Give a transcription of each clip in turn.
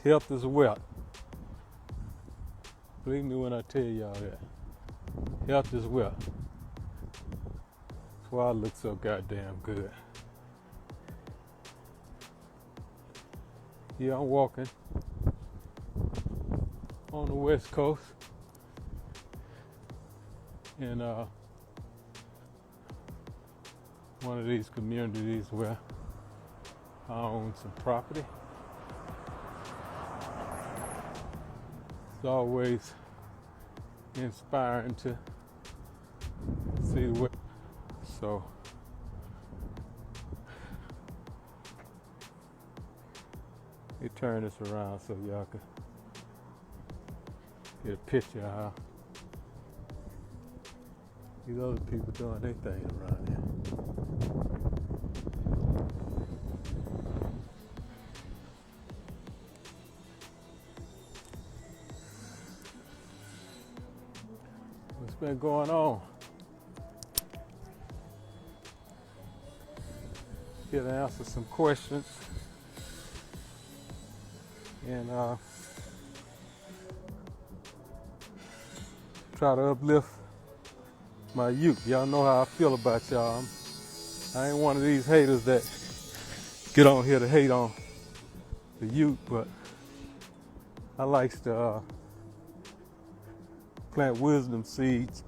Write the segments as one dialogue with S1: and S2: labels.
S1: Health is wealth. Believe me when I tell y'all that. Health is wealth. That's why I look so goddamn good. Yeah, I'm walking on the West Coast in one of these communities where I own some property. It's always inspiring to see the way. So let me turn this around so y'all can get a picture of how these other people doing their thing around here. What's been going on? Here to answer some questions and try to uplift my youth. Y'all know how I feel about y'all. I ain't one of these haters that get on here to hate on the youth, but I like to plant wisdom seeds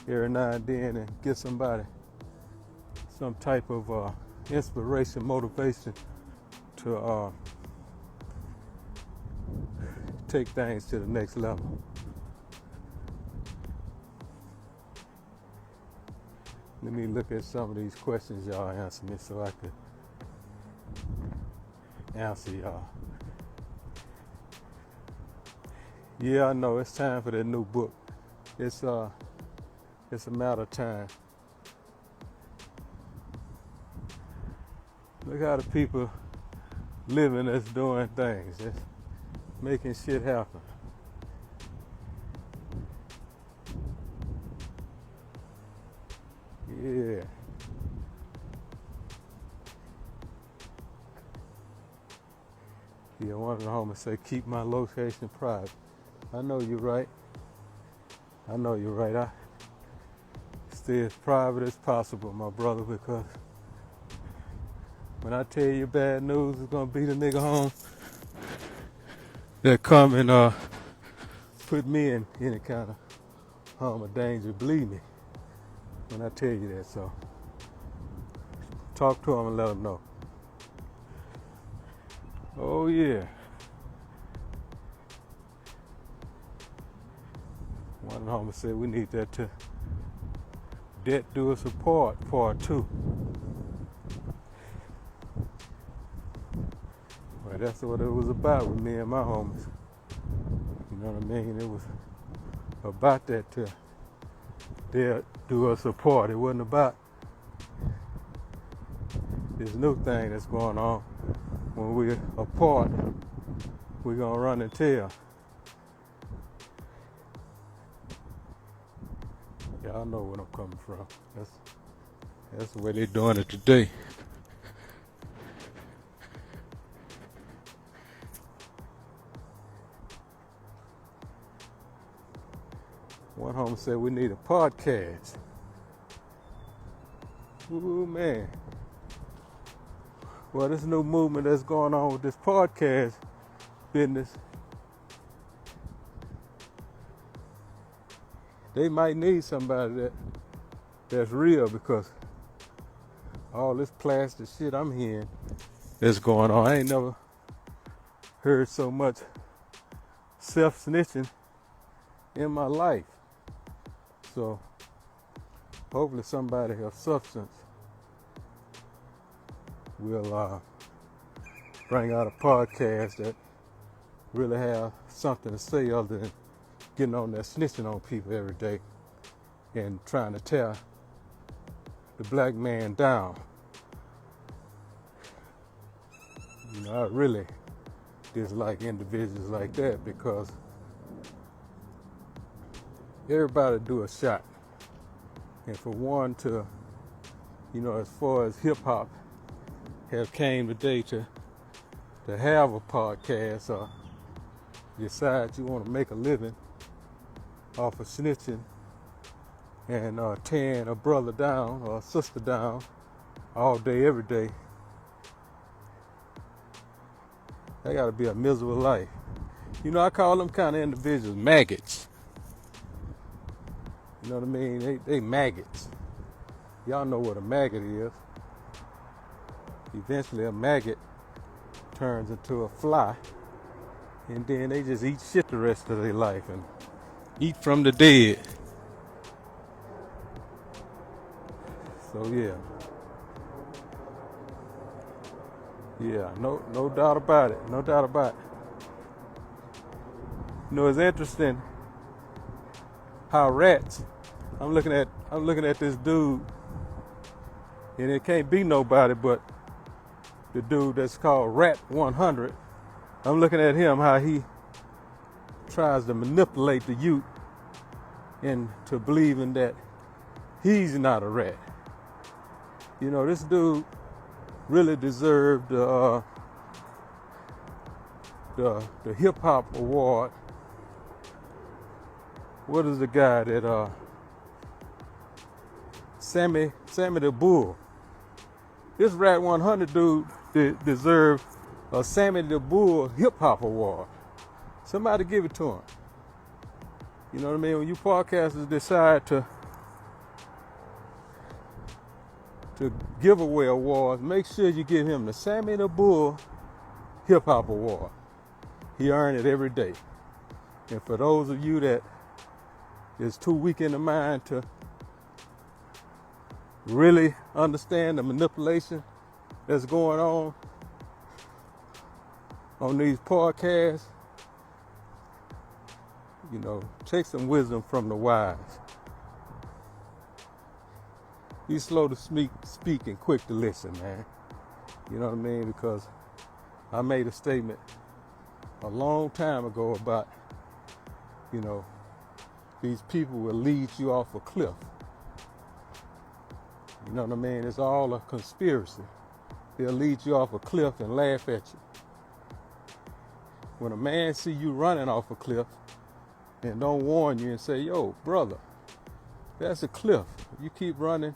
S1: every now and then and get somebody some type of inspiration, motivation to take things to the next level. Let me look at some of these questions y'all answer me so I could answer y'all. Yeah, I know it's time for that new book. It's a matter of time. Look how the people living that's doing things, that's making shit happen. Yeah. Yeah, one of the homies say, keep my location private. I know you're right. I know you're right. I stay as private as possible, my brother, because when I tell you bad news is gonna be the nigga home that come and put me in any kind of harm or danger, believe me when I tell you that. So talk to them and let them know. Oh yeah. One of the homies said we need that to Debt Do Us Apart Part 2. Well, that's what it was about with me and my homies. You know what I mean? It was about that to Debt Do Us Apart. It wasn't about this new thing that's going on. When we're apart, we're gonna run and tell. Y'all know where I'm coming from. That's the way they're doing it today. One homie said we need a podcast. Ooh, man. Well, this new movement that's going on with this podcast business, they might need somebody that's real, because all this plastic shit I'm hearing that's going on, I ain't never heard so much self-snitching in my life. So hopefully somebody of substance will bring out a podcast that really have something to say other than getting on there snitching on people every day and trying to tear the black man down. You know, I really dislike individuals like that, because everybody do a shot. And for one to, you know, as far as hip hop have came today to have a podcast or decide you want to make a living off of snitching and tearing a brother down or a sister down all day, every day, that got to be a miserable life. You know, I call them kind of individuals maggots. You know what I mean? They maggots. Y'all know what a maggot is. Eventually a maggot turns into a fly, and then they just eat shit the rest of their life and eat from the dead. So yeah, no doubt about it. No doubt about it. You know, it's interesting how rats. I'm looking at this dude, and it can't be nobody but the dude that's called Rat 100. I'm looking at him, how he tries to manipulate the youth into believing that he's not a rat. You know, this dude really deserved the hip hop award. What is the guy that Sammy the Bull? This Rat 100 dude deserved a Sammy the Bull hip hop award. Somebody give it to him. You know what I mean? When you podcasters decide to give away awards, make sure you give him the Sammy the Bull hip hop award. He earned it every day. And for those of you that is too weak in the mind to really understand the manipulation that's going on these podcasts, you know, take some wisdom from the wise. Be slow to speak and quick to listen, man. You know what I mean? Because I made a statement a long time ago about, you know, these people will lead you off a cliff. You know what I mean? It's all a conspiracy. They'll lead you off a cliff and laugh at you. When a man see you running off a cliff and don't warn you and say, yo, brother, that's a cliff. If you keep running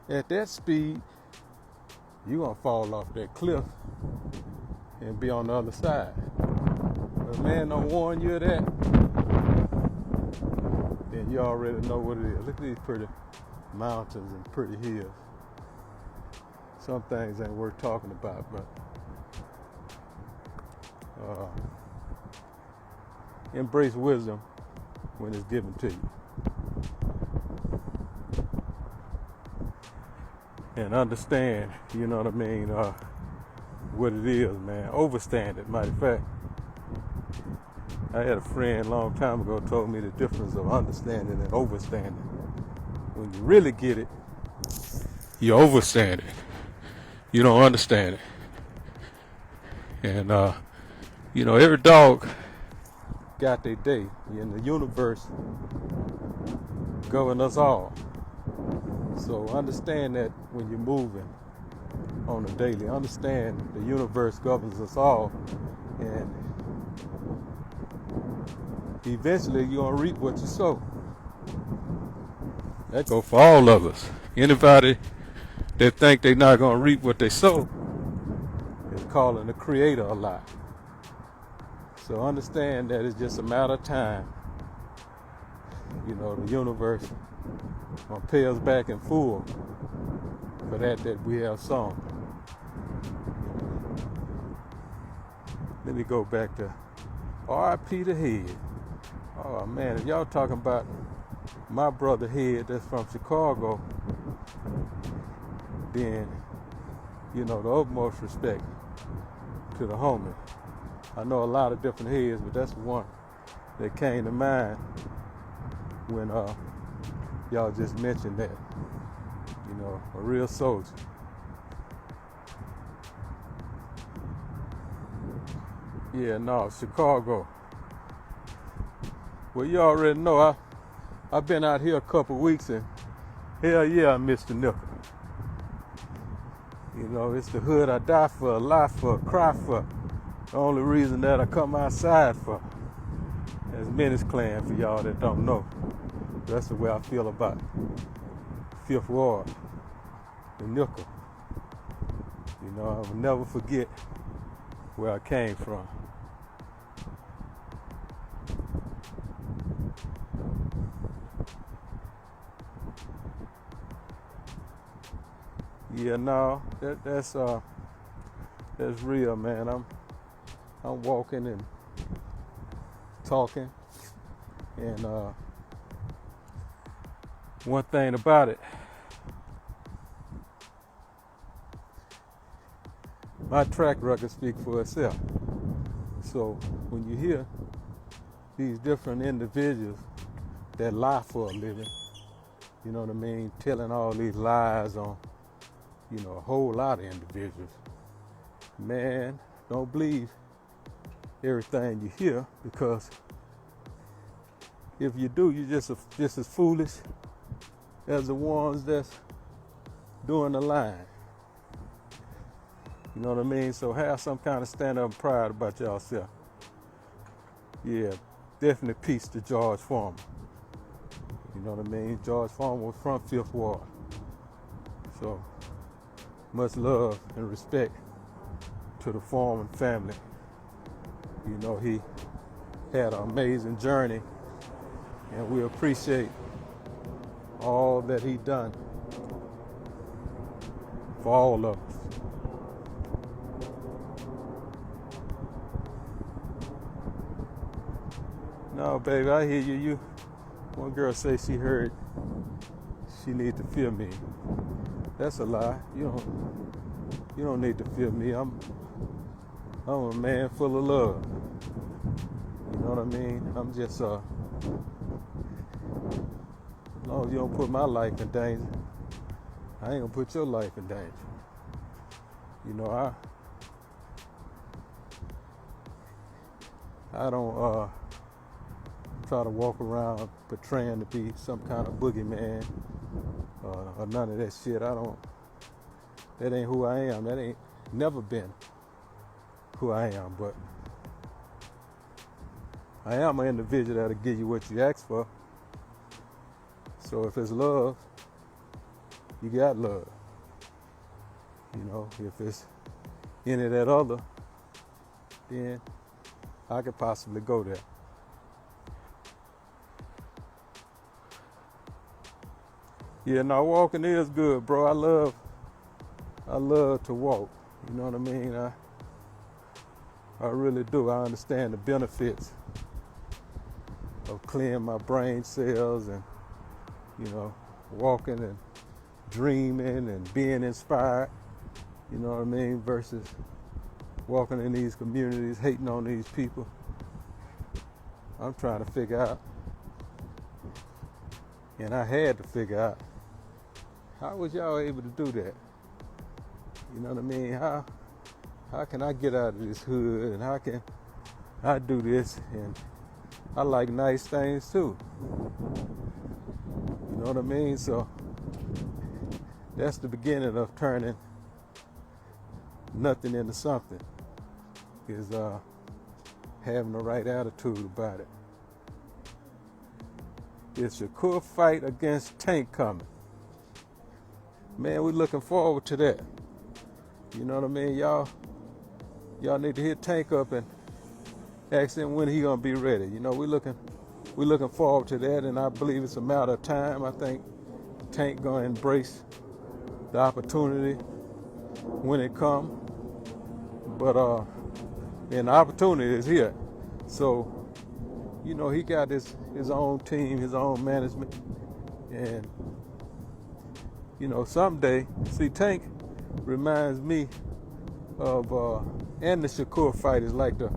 S1: at that speed, you're going to fall off that cliff and be on the other side. If a man don't warn you of that, then you already know what it is. Look at these pretty mountains and pretty hills. Some things ain't worth talking about, but embrace wisdom when it's given to you. And understand, you know what I mean, what it is, man. Overstand it. Matter of fact, I had a friend a long time ago told me the difference of understanding and overstanding. When you really get it, you overstand it. You don't understand it. And, you know, every dog got their day. And the universe governs us all. So understand that when you're moving on a daily. Understand the universe governs us all. And eventually you're going to reap what you sow. That goes for all of us. Anybody that think they're not going to reap what they sow is calling the Creator a lie. So understand that it's just a matter of time. You know, the universe will pay us back in full for that we have sown. Let me go back to R.I.P. the Head. Oh man, if y'all talking about my brother Head that's from Chicago, then, you know, the utmost respect to the homie. I know a lot of different heads, but that's the one that came to mind when y'all just mentioned that. You know, a real soldier. Yeah, no, Chicago. Well, you already know I've been out here a couple weeks, and hell yeah, I missed the nickel. You know, it's the hood I die for, lie for, cry for. The only reason that I come outside for. As Menace Clan, for y'all that don't know. That's the way I feel about Fifth Ward, the nickel. You know, I will never forget where I came from. Yeah, no, that's real, man. I'm walking and talking, and one thing about it, my track record speaks for itself. So when you hear these different individuals that lie for a living, you know what I mean, telling all these lies on, you know, a whole lot of individuals, man, don't believe everything you hear, because if you do, you're just as foolish as the ones that's doing the lying. You know what I mean? So have some kind of stand-up and pride about yourself. Yeah, definitely peace to George Foreman. You know what I mean? George Foreman was from Fifth Ward. So much love and respect to the Foreman family. You know, he had an amazing journey, and we appreciate all that he done for all of us. No, baby, I hear you. One girl say she heard she need to feel me. That's a lie. You don't need to feel me. I'm a man full of love. You know what I mean? I'm just as long as you don't put my life in danger, I ain't gonna put your life in danger. You know, I don't try to walk around portraying to be some kind of boogeyman or none of that shit. That ain't who I am. That ain't never been who I am. But I am an individual that'll give you what you ask for. So if it's love, you got love. You know, if it's any of that other, then I could possibly go there. Yeah, no, walking is good, bro. I love to walk. You know what I mean? I really do. I understand the benefits of clearing my brain cells and, you know, walking and dreaming and being inspired. You know what I mean? Versus walking in these communities, hating on these people. I'm trying to figure out, and I had to figure out, how was y'all able to do that? You know what I mean? How can I get out of this hood, and how can I do this? And I like nice things too. You know what I mean? So that's the beginning of turning nothing into something, is having the right attitude about it. It's a cool fight against Tank coming. Man, we're looking forward to that. You know what I mean? Y'all need to hit Tank up and ask him when he gonna be ready. You know, we're looking forward to that, and I believe it's a matter of time. I think Tank gonna embrace the opportunity when it comes. But and the opportunity is here. So, you know, he got his own team, his own management, and you know, someday, see, Tank reminds me of, and the Shakur fight is like the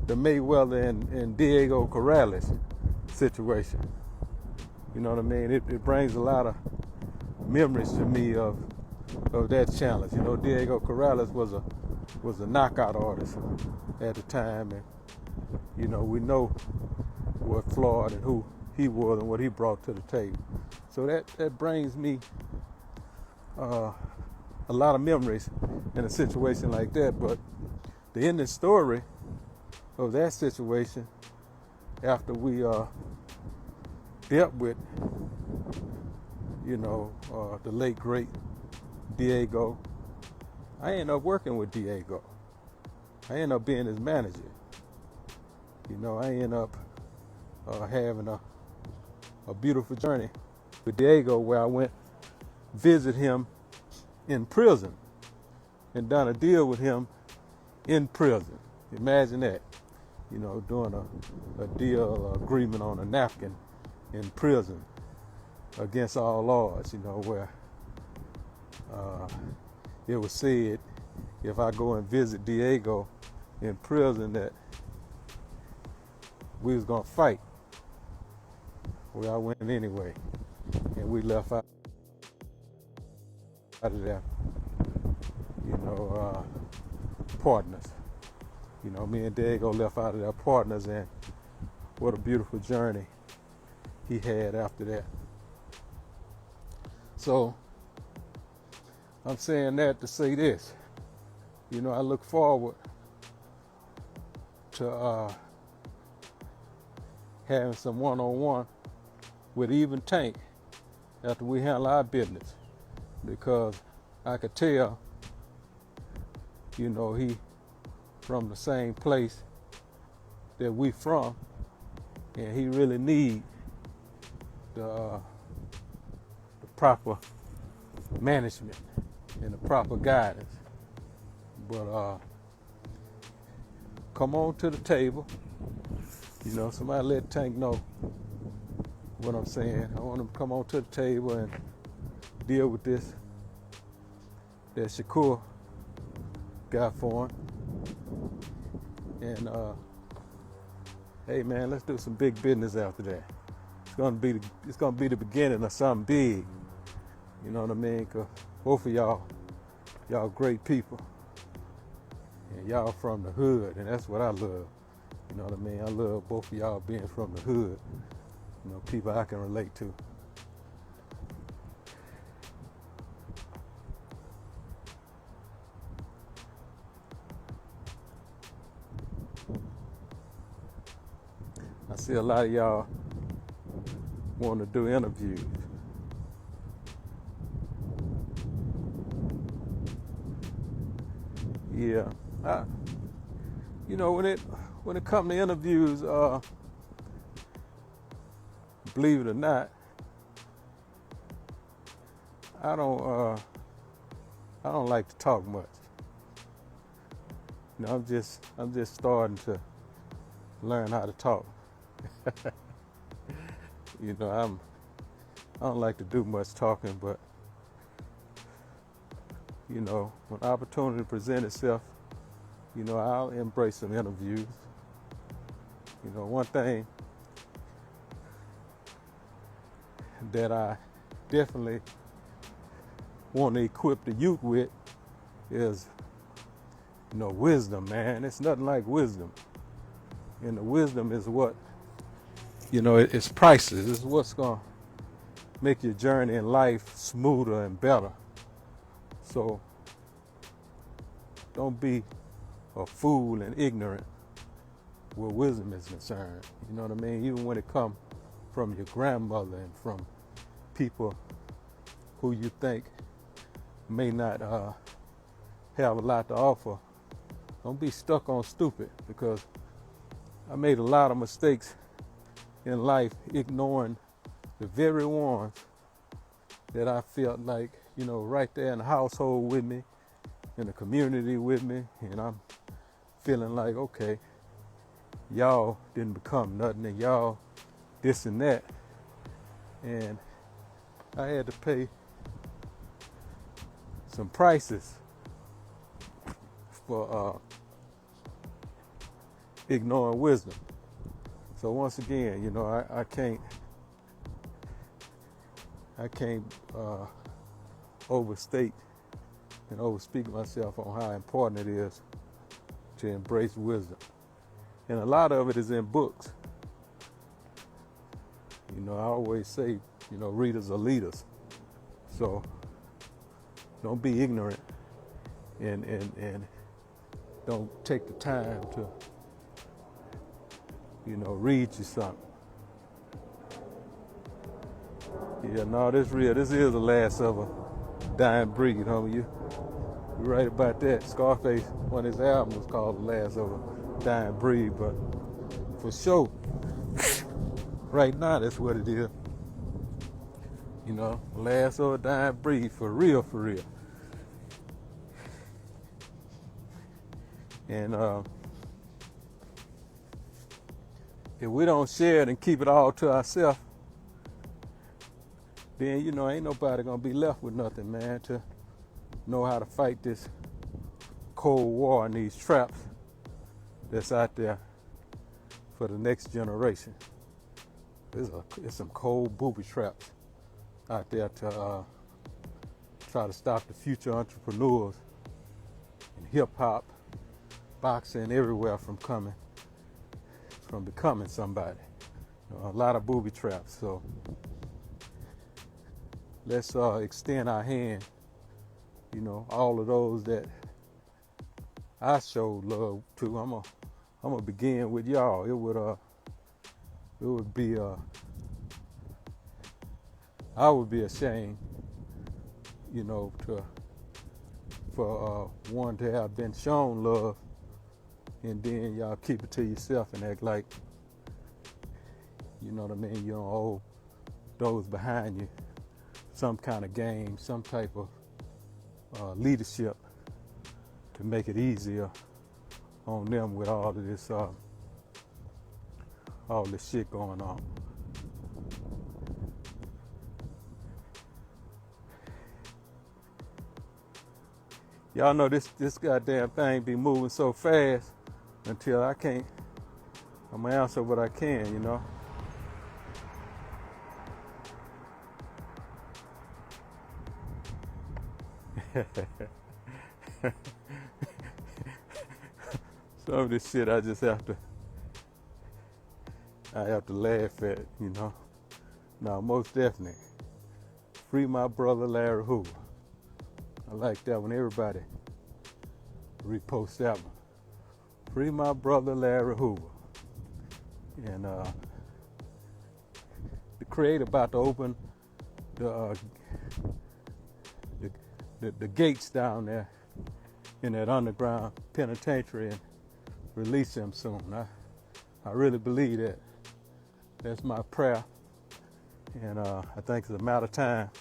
S1: Mayweather and Diego Corrales situation. You know what I mean? It brings a lot of memories to me of that challenge. You know, Diego Corrales was a knockout artist at the time, and you know, we know what Floyd and who he was and what he brought to the table. So that brings me a lot of memories in a situation like that. But the ending story of that situation after we dealt with, the late great Diego, I ended up working with Diego. I ended up being his manager. I ended up having a beautiful journey with Diego, where I went visit him in prison and done a deal with him in prison. Imagine that, doing a deal agreement on a napkin in prison against all odds, where it was said if I go and visit Diego in prison that we was gonna fight. Well, I went anyway, and we left out of there, partners. Me and Diego left out of there partners, and what a beautiful journey he had after that. So I'm saying that to say this. I look forward to having some one-on-one with even Tank after we handle our business, because I could tell, he from the same place that we from, and he really need the proper management and the proper guidance. But come on to the table. Somebody let Tank know what I'm saying. I want him to come on to the table and deal with this that Shakur got for him. And hey man, let's do some big business after that. It's gonna be the beginning of something big. You know what I mean? 'Cause both of y'all great people. And y'all from the hood, and that's what I love. You know what I mean? I love both of y'all being from the hood. People I can relate to. I see a lot of y'all want to do interviews. Yeah, when it comes to interviews, believe it or not, I don't like to talk much. I'm just starting to learn how to talk. I don't like to do much talking, but when opportunity presents itself, I'll embrace some interviews. One thing that I definitely want to equip the youth with is, wisdom, man. It's nothing like wisdom. And the wisdom is what, it's priceless. It's what's going to make your journey in life smoother and better. So don't be a fool and ignorant where wisdom is concerned. You know what I mean? Even when it comes from your grandmother and from people who you think may not have a lot to offer, don't be stuck on stupid, because I made a lot of mistakes in life ignoring the very ones that I felt like, right there in the household with me, in the community with me, and I'm feeling like, okay, y'all didn't become nothing, and y'all this and that. And I had to pay some prices for ignoring wisdom. So once again, I can't overstate and overspeak myself on how important it is to embrace wisdom. And a lot of it is in books. I always say, readers are leaders. So don't be ignorant and don't take the time read you something. Yeah, no, this real. This is the last of a dying breed, homie. You're right about that. Scarface, one of his albums was called The Last of a Dying Breed, but for sure, right now, that's what it is. Last of a dying breed, for real, for real. And if we don't share it and keep it all to ourselves, then, ain't nobody gonna be left with nothing, man, to know how to fight this Cold War and these traps that's out there for the next generation. There's some cold booby traps out there to try to stop the future entrepreneurs in hip-hop, boxing, everywhere from becoming somebody. A lot of booby traps. So let's extend our hand, all of those that I showed love to. I'm gonna begin with y'all. It would be I would be ashamed, for one to have been shown love and then y'all keep it to yourself and act like, you don't owe those behind you some kind of game, some type of leadership to make it easier on them with all this shit going on. Y'all know this goddamn thing be moving so fast until I'm gonna answer what I can, Some of this shit I just have to laugh at, Now, most definitely, free my brother Larry Hoover. I like that one. Everybody repost that one. Free my brother Larry Hoover. And the creator about to open the gates down there in that underground penitentiary and release him soon. I really believe that. That's my prayer. And I think it's a matter of time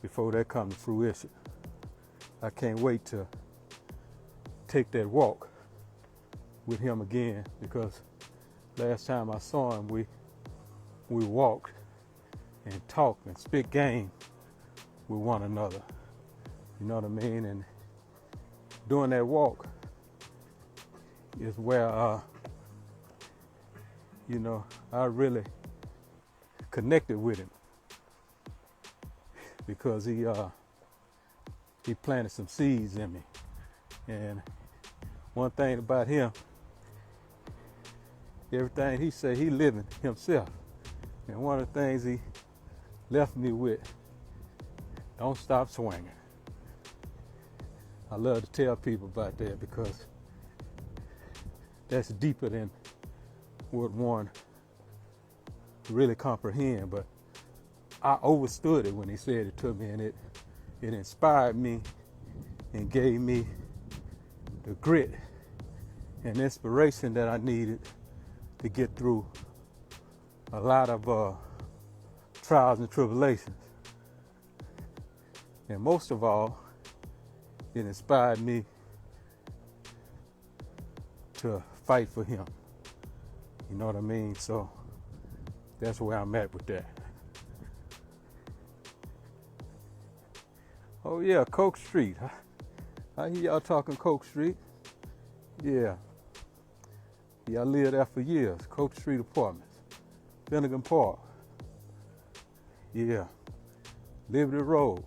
S1: before that comes to fruition. I can't wait to take that walk with him again, because last time I saw him, we walked and talked and spit game with one another. You know what I mean? And during that walk is where, I really connected with him, because he planted some seeds in me. And one thing about him, everything he said, he living himself. And one of the things he left me with, don't stop swinging. I love to tell people about that, because that's deeper than what one really comprehend. But I understood it when he said it to me, and it inspired me and gave me the grit and inspiration that I needed to get through a lot of trials and tribulations. And most of all, it inspired me to fight for him. You know what I mean? So that's where I'm at with that. Oh yeah, Coke Street. I hear y'all talking Coke Street. Yeah. I lived there for years. Coke Street Apartments. Finnegan Park. Yeah. Liberty Road.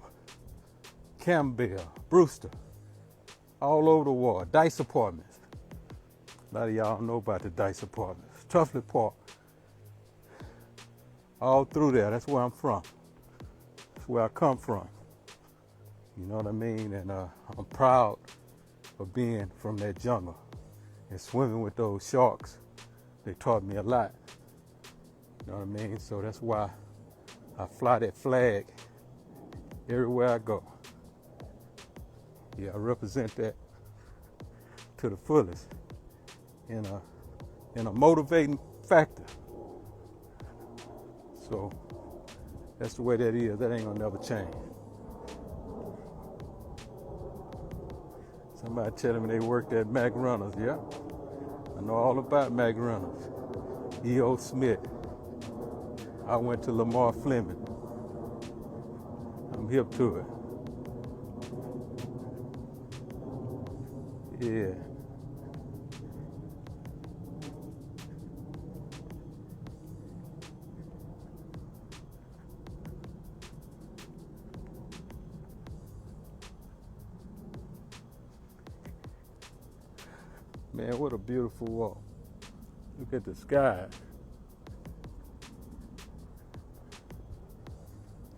S1: Campbell. Brewster. All over the wall. Dice Apartments. A lot of y'all don't know about the Dice Apartments. Tuffley Park. All through there. That's where I'm from. That's where I come from. You know what I mean? And I'm proud of being from that jungle and swimming with those sharks They taught me a lot. You know what I mean? So that's why I fly that flag everywhere I go. Yeah, I represent that to the fullest in a motivating factor. So that's the way that is. That ain't gonna never change. Somebody telling me they worked at Mac Runners. Yeah, I know all about Mac Runners. E.O. Smith. I went to Lamar Fleming. I'm hip to it. Yeah. Man, what a beautiful walk. Look at the sky.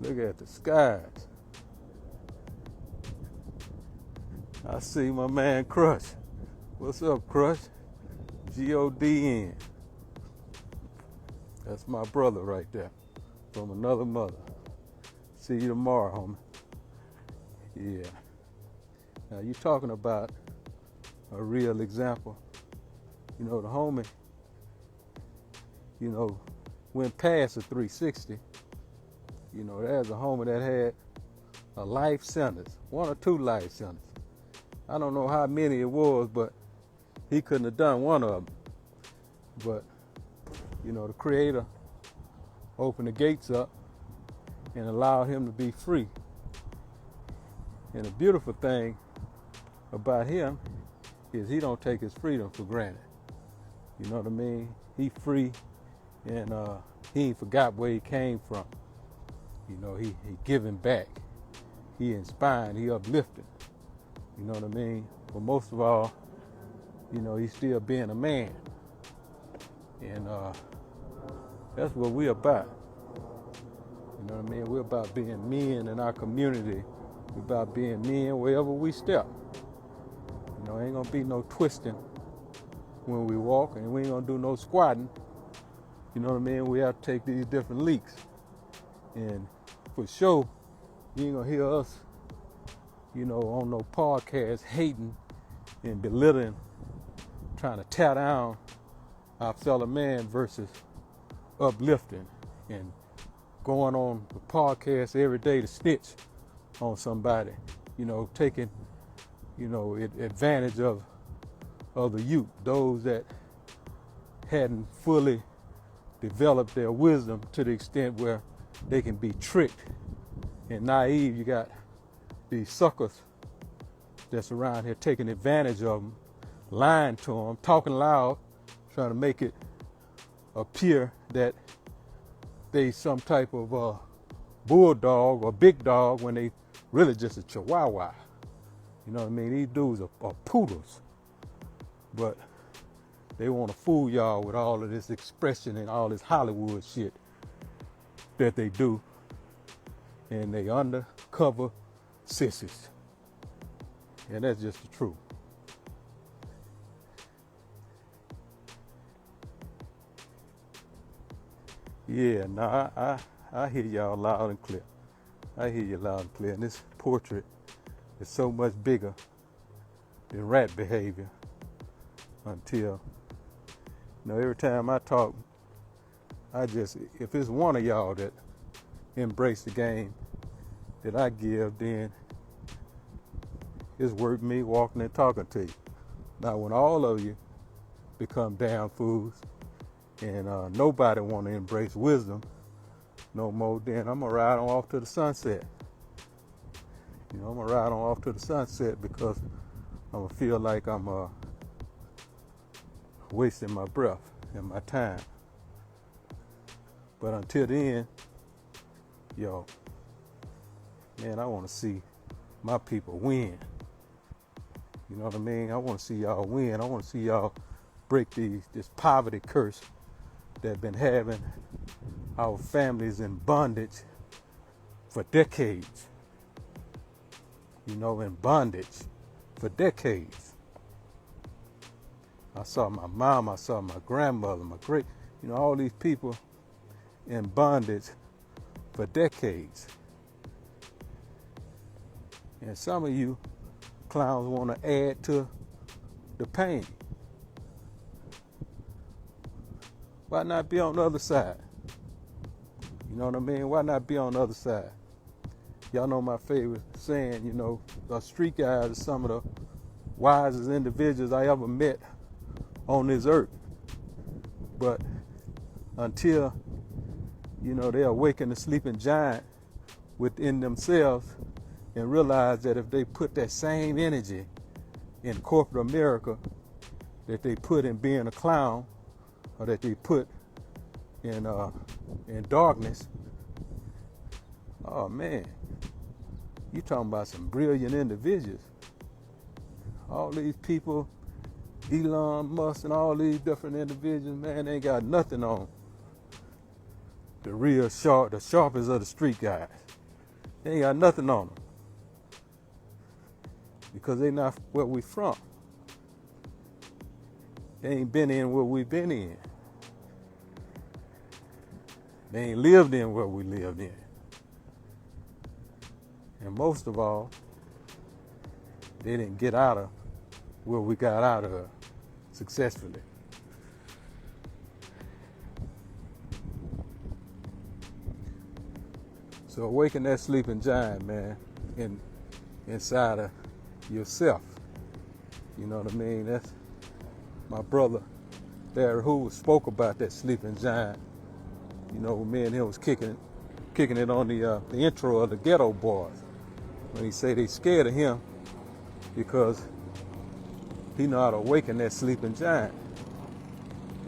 S1: Look at the skies. I see my man Crush. What's up, Crush? G-O-D-N. That's my brother right there. From another mother. See you tomorrow, homie. Yeah. Now you talking about a real example. You know, the homie, went past a 360. You know, there's a homie that had a life sentence, 1 or 2 life sentences. I don't know how many it was, but he couldn't have done one of them. But, the Creator opened the gates up and allowed him to be free. And the beautiful thing about him is he don't take his freedom for granted. You know what I mean? He free, and he ain't forgot where he came from. He giving back. He inspiring, he uplifting. You know what I mean? But most of all, he's still being a man. And that's what we're about. You know what I mean? We're about being men in our community. We're about being men wherever we step. Ain't gonna be no twisting when we walk, and we ain't gonna do no squatting. You know what I mean? We have to take these different leaks. And for sure, you ain't gonna hear us, on no podcast hating and belittling, trying to tear down our fellow man versus uplifting and going on the podcast every day to snitch on somebody, taking, advantage of the youth, those that hadn't fully developed their wisdom to the extent where they can be tricked and naive. You got these suckers that's around here taking advantage of them, lying to them, talking loud, trying to make it appear that they some type of bulldog or big dog when they really just a chihuahua. You know what I mean? These dudes are poodles. But they want to fool y'all with all of this expression and all this Hollywood shit that they do. And they undercover sissies. And that's just the truth. Yeah, nah, I hear y'all loud and clear. I hear you loud and clear. And this portrait is so much bigger than rat behavior until, every time I talk, if it's one of y'all that embrace the game that I give, then it's worth me walking and talking to you. Now, when all of you become damn fools and nobody want to embrace wisdom no more, then I'm going to ride on off to the sunset. I'm going to ride on off to the sunset because I'm going to feel like I'm wasting my breath and my time. But until then, man, I want to see my people win. You know what I mean? I want to see y'all win. I want to see y'all break this poverty curse that been having our families in bondage for decades. In bondage for decades. I saw my mom, I saw my grandmother, my all these people in bondage for decades. And some of you clowns want to add to the pain. Why not be on the other side? You know what I mean? Why not be on the other side? Y'all know my favorite saying, the street guys are some of the wisest individuals I ever met on this earth. But until, they awaken the sleeping giant within themselves and realize that if they put that same energy in corporate America that they put in being a clown, or that they put in darkness, oh man, you talking about some brilliant individuals. All these people, Elon Musk and all these different individuals, man, they ain't got nothing on the real the sharpest of the street guys. They ain't got nothing on them because they not where we from. They ain't been in where we been in. They ain't lived in what we lived in. And most of all, they didn't get out of where we got out of successfully. So awaken that sleeping giant, man, inside of yourself. You know what I mean? That's my brother, Hoover, spoke about that sleeping giant. Me and him was kicking it on the intro of the Ghetto Boys. When he say they scared of him because he know how to awaken that sleeping giant.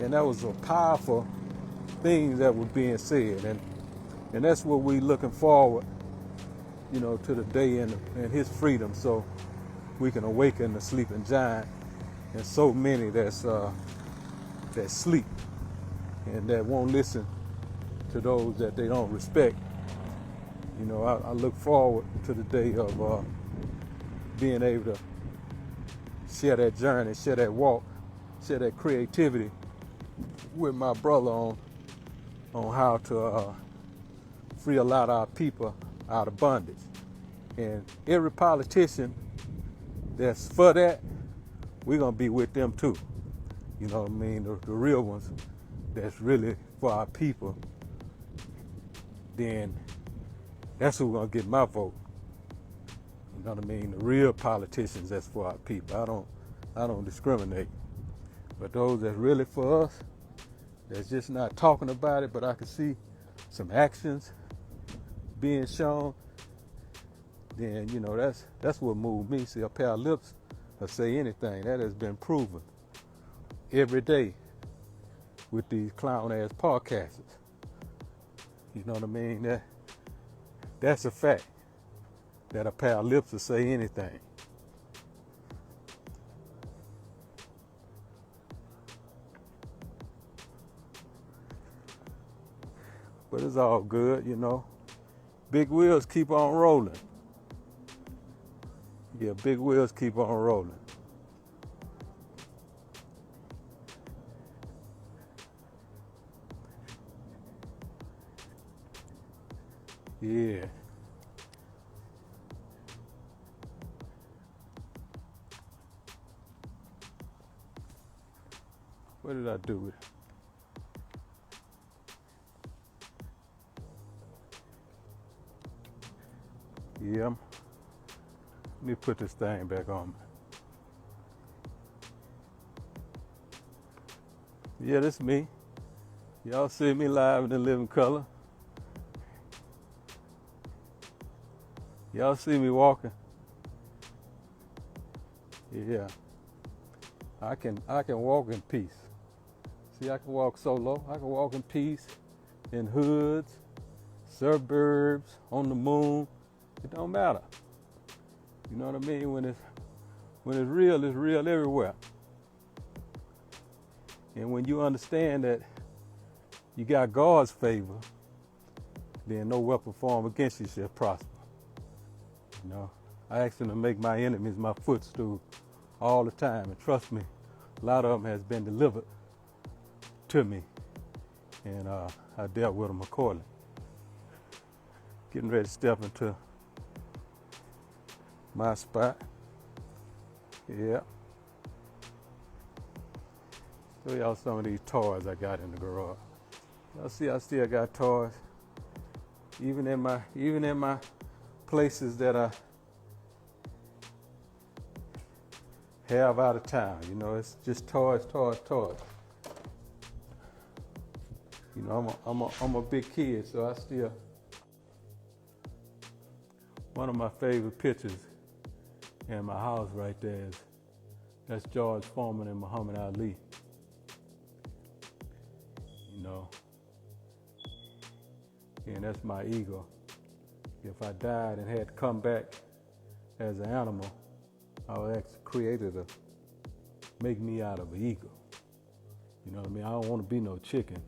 S1: And that was a powerful thing that was being said. And that's what we looking forward, to the day and his freedom, so we can awaken the sleeping giant. And so many that sleep and that won't listen to those that they don't respect. I look forward to the day of being able to share that journey, share that walk, share that creativity with my brother on how to free a lot of our people out of bondage. And every politician that's for that, we're going to be with them too. You know what I mean? The real ones that's really for our people, then that's who's going to get my vote. You know what I mean? The real politicians that's for our people. I don't discriminate. But those that's really for us, that's just not talking about it, but I can see some actions being shown, then, that's what moved me. See, a pair of lips will say anything. That has been proven every day with these clown-ass podcasters. You know what I mean? That's a fact, that a pair of lips will say anything. But it's all good, Big wheels keep on rolling. Yeah, big wheels keep on rolling. Yeah. What did I do with it? Yeah, let me put this thing back on. Yeah, this me. Y'all see me live in the living color. Y'all see me walking. Yeah, I can walk in peace. See, I can walk solo. I can walk in peace in hoods, suburbs, on the moon. It don't matter. You know what I mean? When it's real, it's real everywhere. And when you understand that you got God's favor, then no weapon formed against you shall prosper. I ask him to make my enemies my footstool all the time. And trust me, A lot of them has been delivered to me, and I dealt with them accordingly. Getting ready to step into my spot. Yeah. Show y'all some of these toys I got in the garage. Y'all see I still got toys. Even in my places that I have out of town, you know, it's just toys. You know, I'm a big kid, so I still. One of my favorite pictures in my house right there that's George Foreman and Muhammad Ali. You know, and that's my ego. If I died and had to come back as an animal, I would ask the Creator to make me out of an eagle. You know what I mean? I don't want to be no chicken.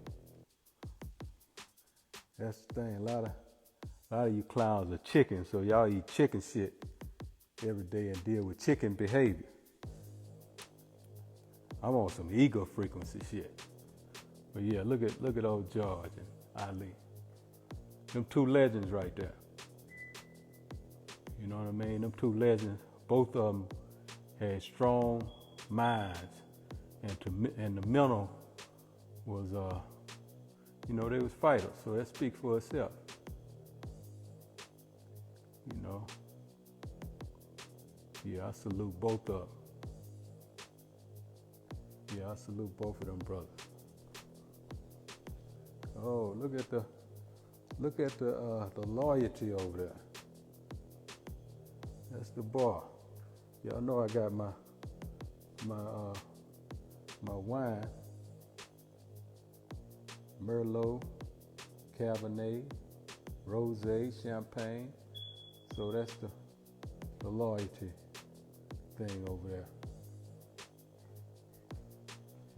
S1: That's the thing. A lot of you clowns are chickens, so y'all eat chicken shit every day and deal with chicken behavior. I'm on some ego frequency shit. But yeah, look at old George and Ali. Them two legends right there. You know what I mean? Them two legends, both of them had strong minds, and the mental was, you know, they was fighters, so that speaks for itself. You know, yeah, I salute both of them. Yeah, I salute both of them brothers. Oh, look at the loyalty over there. That's the bar. Y'all know I got my wine, Merlot, Cabernet, Rosé, Champagne. So that's the loyalty thing over there.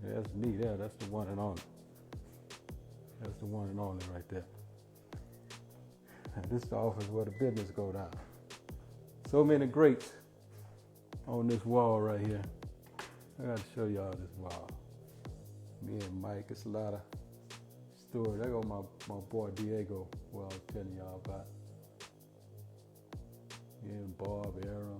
S1: Yeah, that's me there. That's the one and only. That's the one and only right there. And this is the office where the business go down. So many greats on this wall right here. I gotta show y'all this wall. Me and Mike, it's a lot of stories. There go my boy Diego, who I was telling y'all about. Me and Bob, Aaron.